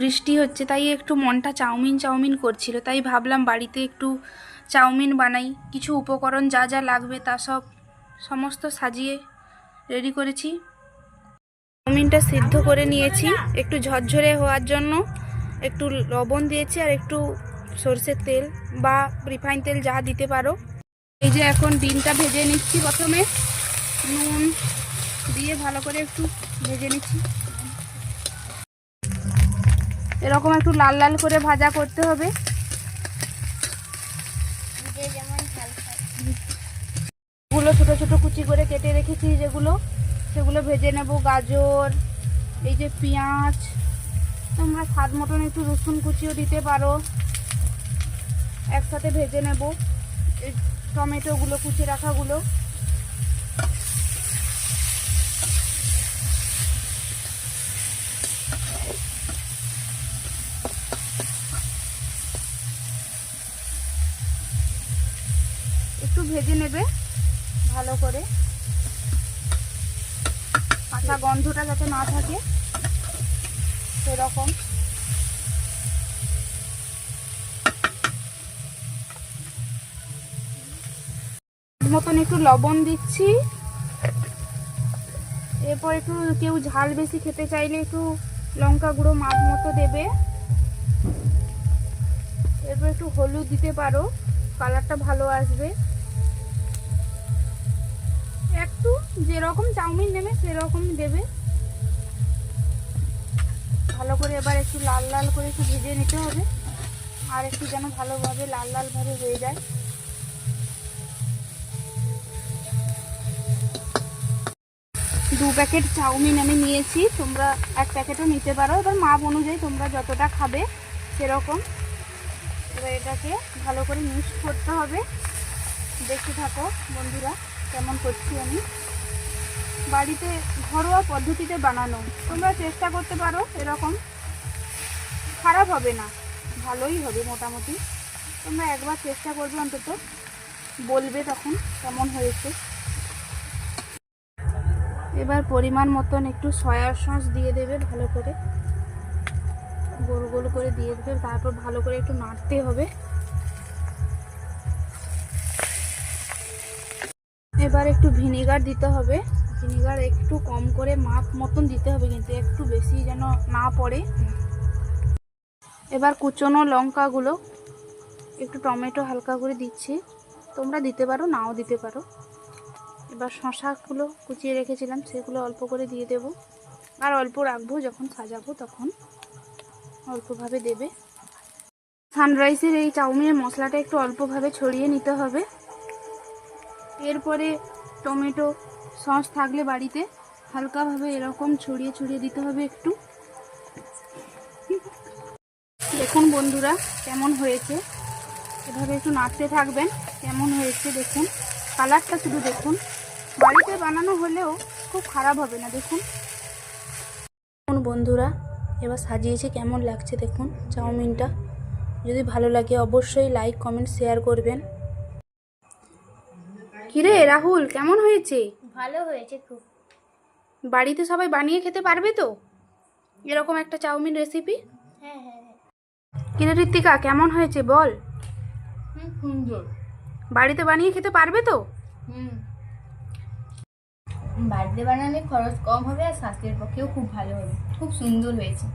বৃষ্টি হচ্ছে, তাই একটু মনটা চাউমিন চাউমিন করছিল, তাই ভাবলাম বাড়িতে একটু চাউমিন বানাই। কিছু উপকরণ যা যা লাগবে তা সমস্ত সাজিয়ে রেডি করেছি। চাউমিনটা সিদ্ধ করে নিয়েছি, একটু ঝরঝরে হওয়ার জন্য একটু লবণ দিয়েছি আর একটু সরষের তেল বা রিফাইন তেল যা দিতে পারো। এই যে এখন ডিমটা ভেজে নিচ্ছি, প্রথমে নুন দিয়ে ভালো করে একটু ভেজে নিচ্ছি। এরকম একটু লাল লাল করে ভাজা করতে হবে। গুলো ছোট ছোট কুচি করে কেটে রেখেছি যেগুলো, সেগুলো ভেজে নেব। গাজর, এই যে পেঁয়াজ, তোমরা স্বাদ মতন একটু রসুন কুচিও দিতে পারো, একসাথে ভেজে নেব। এই টমেটোগুলো কুচি রাখাগুলো, একটু ভেজে নেবে ভালো করে, কাঁচা গন্ধটা যাতে না থাকে সেরকম। মতন একটু লবণ দিচ্ছি। এরপর একটু কেউ ঝাল বেশি খেতে চাইলে একটু লঙ্কা গুঁড়ো মাপ মতো দেবে। এরপর একটু হলুদ দিতে পারো, কালারটা ভালো আসবে। একটু যেরকম চাউমিন নেবে সেরকম দেবে। ভালো করে এবার একটু লাল লাল করে একটু ভেজে নিতে হবে, আর একটু যেন ভালোভাবে লাল লাল ভাবে হয়ে যায়। 2 প্যাকেট চাউমিন আমি নিয়েছি, তোমরা 1 প্যাকেটও নিতে পারো, এবার মাপ অনুযায়ী তোমরা যতটা খাবে সেরকম। এবার এটাকে ভালো করে মিক্স করতে হবে। দেখতে থাকো বন্ধুরা কেমন করছি আমি। বাড়িতে ঘরোয়া পদ্ধতিতে বানানো, তোমরা চেষ্টা করতে পারো, এরকম খারাপ হবে না, ভালোই হবে মোটামুটি। তোমরা একবার চেষ্টা করবে, অন্তত বলবে তখন কেমন হয়েছে। এবার পরিমাণ মতন একটু সয়া সস দিয়ে দেবে, ভালো করে গোল গোল করে দিয়ে দেবে। তারপর ভালো করে একটু নাড়তে হবে। এবার একটু ভিনেগার দিতে হবে, ভিনেগার একটু কম করে মাপ মতন দিতে হবে, কিন্তু একটু বেশি যেন না পড়ে। এবার কুচনো লঙ্কাগুলো, একটু টমেটো হালকা করে দিচ্ছি, তোমরা দিতে পারো নাও দিতে পারো। এবার শশাগুলো কুচিয়ে রেখেছিলাম সেগুলো অল্প করে দিয়ে দেব, আর অল্প রাখবো, যখন সাজাবো তখন অল্পভাবে দেবে। সানরাইসের এই চাউমিনের মশলাটা একটু অল্পভাবে ছড়িয়ে নিতে হবে। এরপরে টমেটো সস থাকলে বাড়িতে হালকাভাবে এরকম ছড়িয়ে ছড়িয়ে দিতে হবে একটু। দেখুন বন্ধুরা কেমন হয়েছে, এভাবে একটু নাড়তে থাকবেন। কেমন হয়েছে দেখুন, কালারটা শুধু দেখুন। বাড়িতে বানানো হলেও খুব খারাপ হবে না। দেখুন বন্ধুরা এবার সাজিয়েছি, কেমন লাগছে দেখুন চাউমিনটা। যদি ভালো লাগে অবশ্যই লাইক কমেন্ট শেয়ার করবেন। কিরে রাহুল, কেমন হয়েছে? ভালো হয়েছে খুব। বাড়িতে সবাই বানিয়ে খেতে পারবে তো এরকম একটা চাউমিন রেসিপি? হ্যাঁ হ্যাঁ হ্যাঁ। কিরে ঋত্বিকা, কেমন হয়েছে বল? সুন্দর। বাড়িতে বানিয়ে খেতে পারবে তো? বাড়িতে বানালে খরচ কম হবে আর স্বাস্থ্যের পক্ষেও খুব ভালো হবে। খুব সুন্দর হয়েছে।